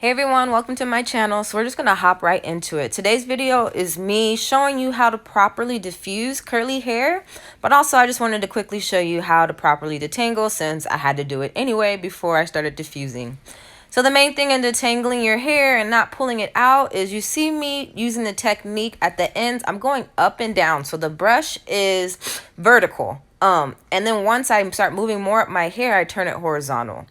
Hey everyone, welcome to my channel. So we're just gonna hop right into it. Today's video is me showing you how to properly diffuse curly hair, but also I just wanted to quickly show you how to properly detangle since I had to do it anyway before I started diffusing. So the main thing in detangling your hair and not pulling it out is you see me using the technique at the ends. I'm going up and down, so the brush is vertical. And then once I start moving more up my hair, I turn it horizontal.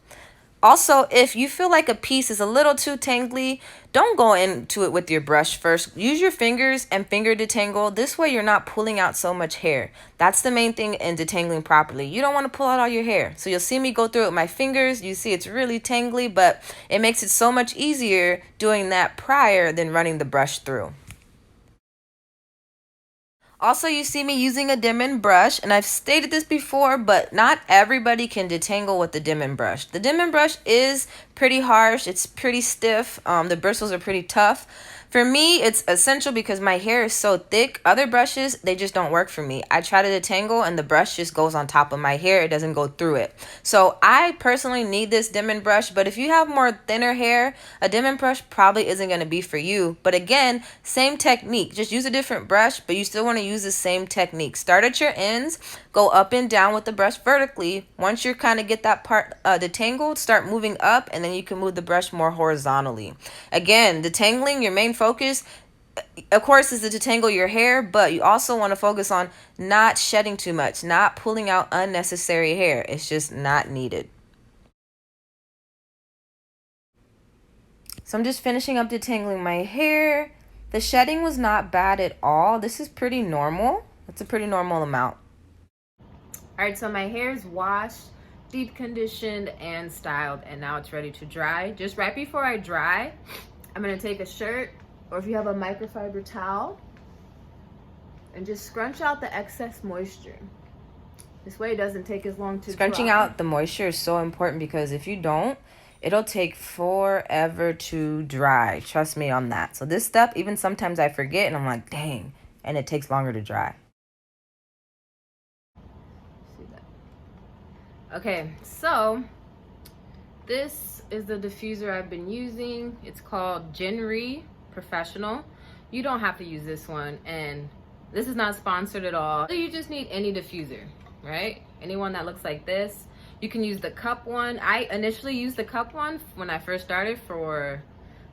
Also, if you feel like a piece is a little too tangly, don't go into it with your brush first. Use your fingers and finger detangle. This way you're not pulling out so much hair. That's the main thing in detangling properly. You don't want to pull out all your hair. So you'll see me go through it with my fingers. You see it's really tangly, but it makes it so much easier doing that prior than running the brush through. Also, you see me using a Denman brush, and I've stated this before, but not everybody can detangle with the Denman brush. The Denman brush is pretty harsh. It's pretty stiff. The bristles are pretty tough. For me, it's essential because my hair is so thick. Other brushes, they just don't work for me. I try to detangle and the brush just goes on top of my hair. It doesn't go through it. So I personally need this Denman brush, but if you have more thinner hair, a Denman brush probably isn't going to be for you. But again, same technique. Just use a different brush, but you still want to use the same technique. Start at your ends, go up and down with the brush vertically. Once you kind of get that part detangled, start moving up, and then you can move the brush more horizontally. Again, detangling, your main focus, of course, is to detangle your hair, but you also want to focus on not shedding too much, not pulling out unnecessary hair. It's just not needed. So I'm just finishing up detangling my hair. The shedding was not bad at all. This is pretty normal. It's a pretty normal amount. All right, so my hair is washed, deep conditioned, and styled, and now it's ready to dry. Just right before I dry, I'm gonna take a shirt, or if you have a microfiber towel, and just scrunch out the excess moisture. This way it doesn't take as long to Scrunching out the moisture is so important because if you don't, it'll take forever to dry. Trust me on that. So this step, even sometimes I forget and I'm like, dang, and it takes longer to dry. See that? Okay, so this is the diffuser I've been using. It's called Pgeeeeee Professional. You don't have to use this one, and this is not sponsored at all. You just need any diffuser, right? Anyone that looks like this. You can use the cup one. I initially used the cup one when I first started for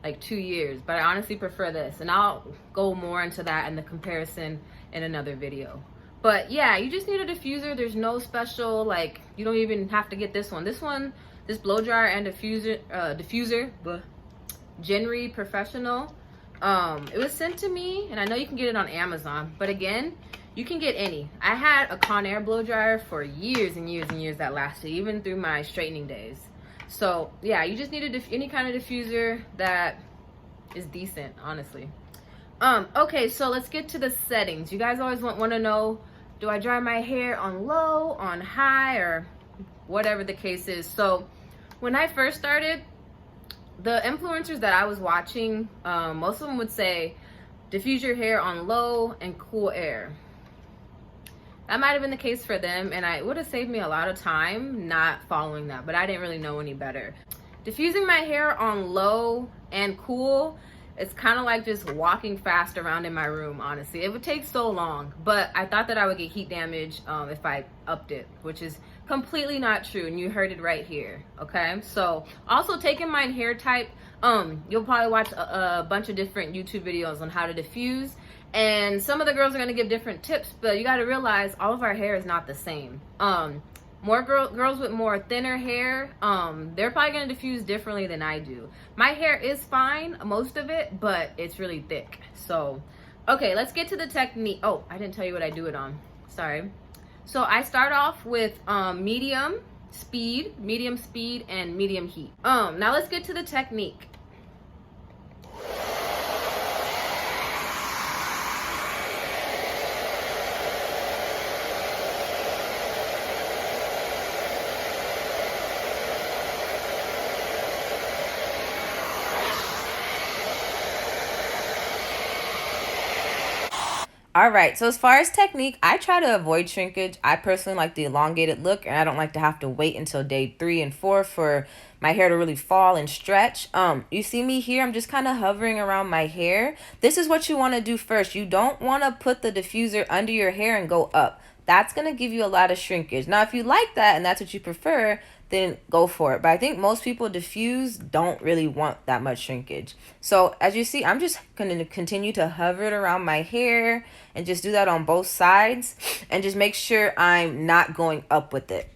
like 2 years, but I honestly prefer this, and I'll go more into that and the comparison in another video. But yeah, you just need a diffuser. There's no special, like, you don't even have to get this one. This blow dryer and diffuser, Pgeeeeee Professional. It was sent to me, and I know you can get it on Amazon, but again, you can get any. I had a Conair blow dryer for years and years and years that lasted, even through my straightening days. So yeah, you just need any kind of diffuser that is decent, honestly. Okay, so let's get to the settings. You guys always want to know, do I dry my hair on low, on high, or whatever the case is. So when I first started, the influencers that I was watching, most of them would say diffuse your hair on low and cool air. That might have been the case for them, and it would have saved me a lot of time not following that, but I didn't really know any better. Diffusing my hair on low and cool, it's kind of like just walking fast around in my room, honestly. It would take so long, but I thought that I would get heat damage if I upped it, which is completely not true, and you heard it right here, okay? So also take in mind hair type. You'll probably watch a bunch of different YouTube videos on how to diffuse, and some of the girls are going to give different tips, but you got to realize all of our hair is not the same. More girls with more thinner hair, they're probably going to diffuse differently than I do. My hair is fine, most of it, but it's really thick. So okay, let's get to the technique. Oh, I didn't tell you what I do it on, sorry. So I start off with medium speed, and medium heat. Now let's get to the technique. All right, so as far as technique, I try to avoid shrinkage. I personally like the elongated look, and I don't like to have to wait until day 3 and 4 for my hair to really fall and stretch. You see me here, I'm just kind of hovering around my hair. This is what you want to do first. You don't want to put the diffuser under your hair and go up. That's going to give you a lot of shrinkage. Now, if you like that and that's what you prefer, then go for it. But I think most people diffuse don't really want that much shrinkage. So as you see, I'm just going to continue to hover it around my hair and just do that on both sides and just make sure I'm not going up with it.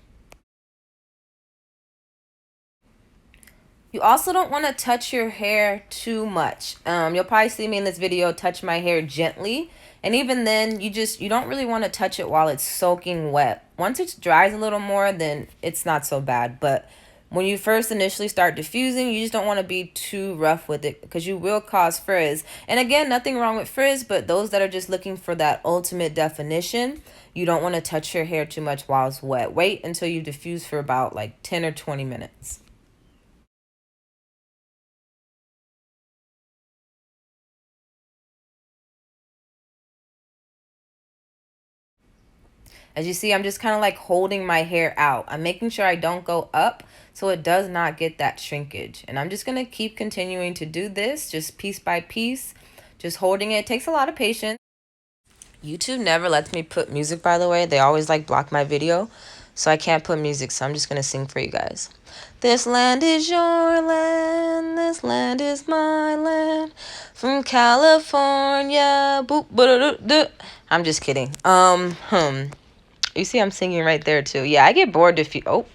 You also don't want to touch your hair too much. You'll probably see me in this video touch my hair gently. And even then, you don't really want to touch it while it's soaking wet. Once it dries a little more, then it's not so bad. But when you first initially start diffusing, you just don't want to be too rough with it because you will cause frizz. And again, nothing wrong with frizz, but those that are just looking for that ultimate definition, you don't want to touch your hair too much while it's wet. Wait until you diffuse for about like 10 or 20 minutes. As you see, I'm just kind of like holding my hair out. I'm making sure I don't go up so it does not get that shrinkage. And I'm just going to keep continuing to do this just piece by piece, just holding it. It takes a lot of patience. YouTube never lets me put music, by the way. They always like block my video. So I can't put music, so I'm just going to sing for you guys. This land is your land, this land is my land. From California, boop, ba-da-da-da. I'm just kidding. You see I'm singing right there too. Yeah, I get bored if you... Oh.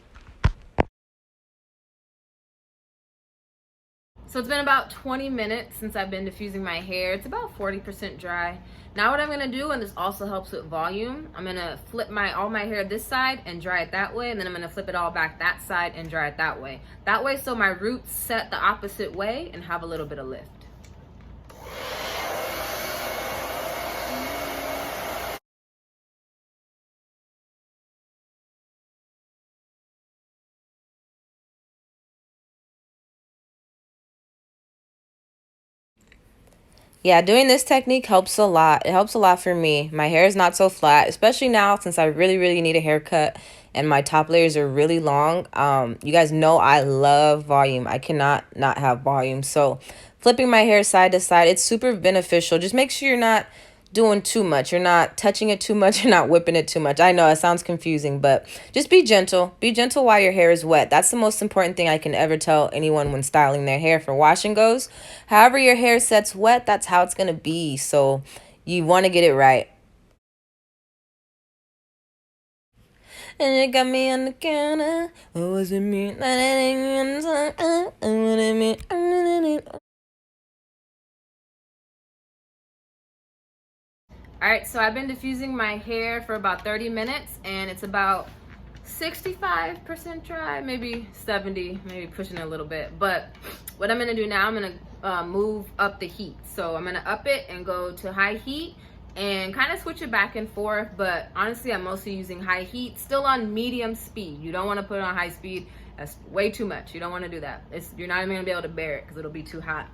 So it's been about 20 minutes since I've been diffusing my hair. It's about 40% dry. Now what I'm gonna do, and this also helps with volume, I'm gonna flip all my hair this side and dry it that way, and then I'm gonna flip it all back that side and dry it that way. That way so my roots set the opposite way and have a little bit of lift. Yeah, doing this technique helps a lot. It helps a lot for me. My hair is not so flat, especially now since I really, really need a haircut and my top layers are really long. You guys know I love volume. I cannot not have volume. So flipping my hair side to side, it's super beneficial. Just make sure you're not doing too much. You're not touching it too much. You're not whipping it too much. I know it sounds confusing, but just be gentle. Be gentle while your hair is wet. That's the most important thing I can ever tell anyone when styling their hair for washing goes. However your hair sets wet, that's how it's going to be. So you want to get it right. And you got me on the counter. What was it me? All right, so I've been diffusing my hair for about 30 minutes and it's about 65% dry, maybe 70, maybe pushing it a little bit. But what I'm gonna do now, I'm gonna move up the heat. So I'm gonna up it and go to high heat and kind of switch it back and forth. But honestly, I'm mostly using high heat, still on medium speed. You don't wanna put it on high speed. That's way too much. You don't wanna do that. You're not even gonna be able to bear it because it'll be too hot.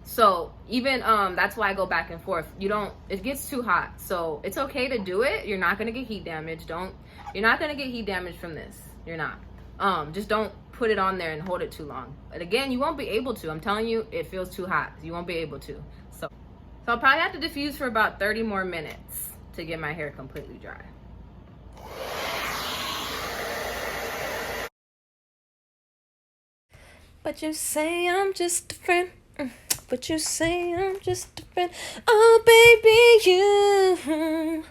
So even that's why I go back and forth. It gets too hot. So it's okay to do it. You're not gonna get heat damage. You're not gonna get heat damage from this. You're not. Just don't put it on there and hold it too long. But again, you won't be able to. I'm telling you, it feels too hot. You won't be able to. So I'll probably have to diffuse for about 30 more minutes to get my hair completely dry. But you say I'm just a friend. But you say I'm just a friend. Oh, baby, you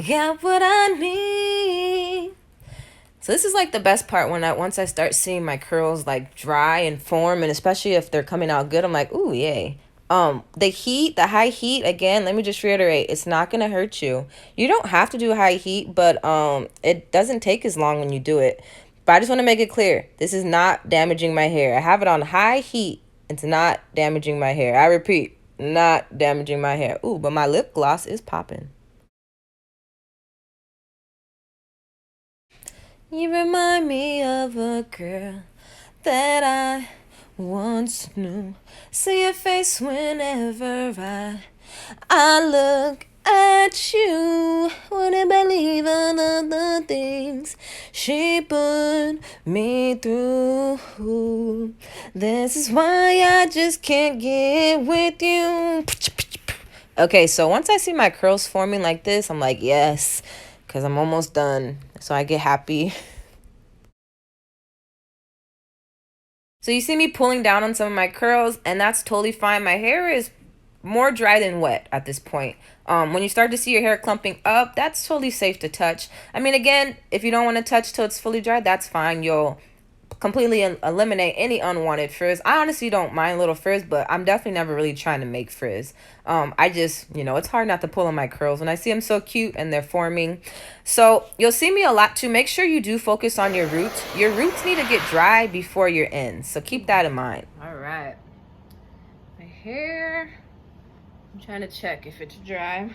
got what I need. So this is like the best part once I start seeing my curls like dry and form, and especially if they're coming out good, I'm like, ooh, yay. The high heat, again, let me just reiterate, it's not gonna hurt you. You don't have to do high heat, but it doesn't take as long when you do it. But I just want to make it clear, this is not damaging my hair. I have it on high heat. It's not damaging my hair. I repeat, not damaging my hair. Ooh, but my lip gloss is popping. You remind me of a girl that I once knew. See your face whenever I look at you. Wouldn't believe all of the things she put me through. This is why I just can't get with you. Okay, so once I see my curls forming like this, I'm like, yes, because I'm almost done. So I get happy. So you see me pulling down on some of my curls, and that's totally fine. My hair is more dry than wet at this point. When you start to see your hair clumping up, that's totally safe to touch. I mean, again, if you don't want to touch till it's fully dry, that's fine. You'll completely eliminate any unwanted frizz. I honestly don't mind little frizz, but I'm definitely never really trying to make frizz. I just, it's hard not to pull on my curls when I see them so cute and they're forming. So you'll see me a lot too. Make sure you do focus on your roots. Your roots need to get dry before your ends, so keep that in mind. All right, my hair, I'm trying to check if it's dry.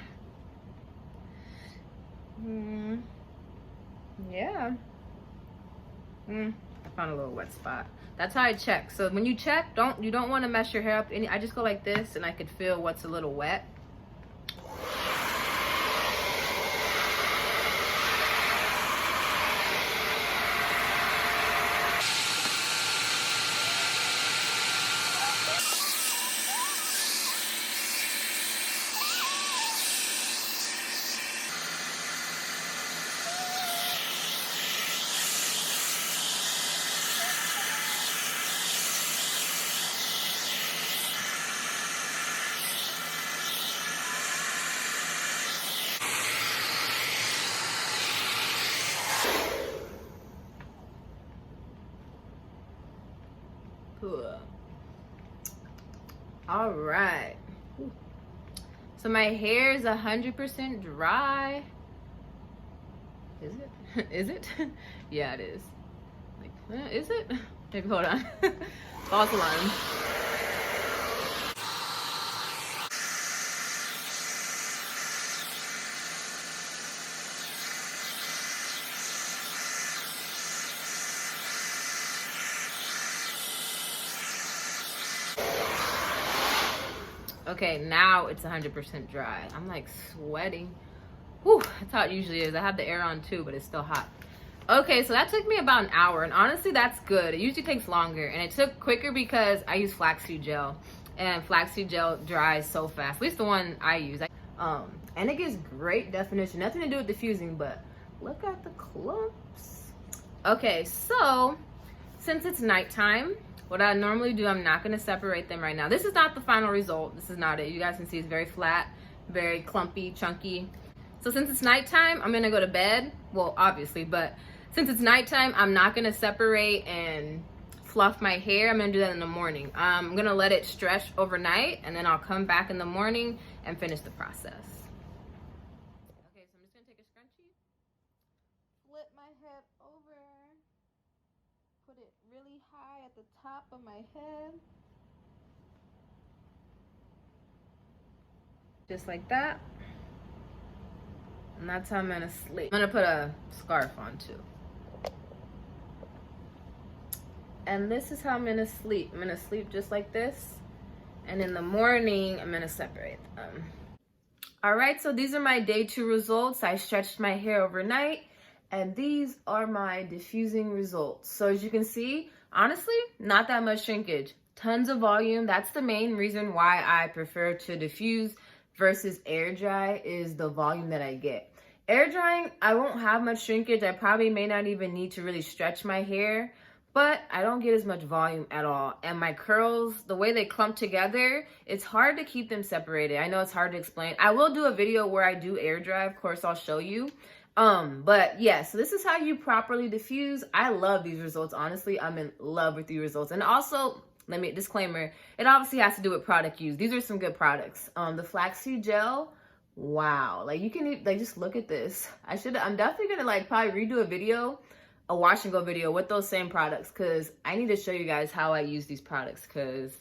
Yeah. I found a little wet spot. That's how I check. So when you check, you don't want to mess your hair up. I just go like this, and I could feel what's a little wet. All right. So my hair is 100% dry. Is it? Is it? Yeah, it is. Like, is it? Maybe hold on. False alarm. Okay, now it's 100% dry. I'm like sweating. Whew, that's how it usually is. I have the air on too, but it's still hot. Okay, so that took me about an hour, and honestly, that's good. It usually takes longer, and it took quicker because I use flaxseed gel, and flaxseed gel dries so fast. At least the one I use. And it gives great definition. Nothing to do with diffusing, but look at the clumps. Okay, so since it's nighttime, what I normally do, I'm not gonna separate them right now. This is not the final result. This is not it. You guys can see it's very flat, very clumpy, chunky. So since it's nighttime, I'm gonna go to bed. Well, obviously, but since it's nighttime, I'm not gonna separate and fluff my hair. I'm gonna do that in the morning. I'm gonna let it stretch overnight, and then I'll come back in the morning and finish the process. Okay, so I'm just gonna take a scrunchie, flip my head over, put it really high at the top of my head. Just like that. And that's how I'm gonna sleep. I'm gonna put a scarf on too. And this is how I'm gonna sleep. I'm gonna sleep just like this. And in the morning, I'm gonna separate them. All right, so these are my day 2 results. I stretched my hair overnight, and these are my diffusing results. So as you can see, honestly, not that much shrinkage. Tons of volume. That's the main reason why I prefer to diffuse versus air dry, is the volume that I get. Air drying, I won't have much shrinkage. I probably may not even need to really stretch my hair, but I don't get as much volume at all. And my curls, the way they clump together, it's hard to keep them separated. I know it's hard to explain. I will do a video where I do air dry. Of course, I'll show you. But yeah, so this is how you properly diffuse. I love these results. Honestly, I'm in love with these results. And also, disclaimer, it obviously has to do with product use. These are some good products. The flaxseed gel, wow. Like, you can, like, just look at this. I'm definitely gonna, like, probably redo a video, a wash and go video with those same products, because I need to show you guys how I use these products, because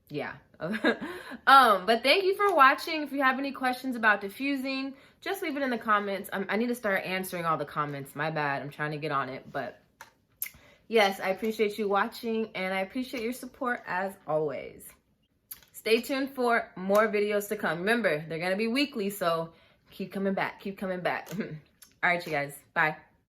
yeah. But thank you for watching. If you have any questions about diffusing, just leave it in the comments. I need to start answering all the comments. My bad. I'm trying to get on it, but yes, I appreciate you watching, and I appreciate your support as always. Stay tuned for more videos to come. Remember, they're going to be weekly, so Keep coming back. Keep coming back. All right, you guys. Bye.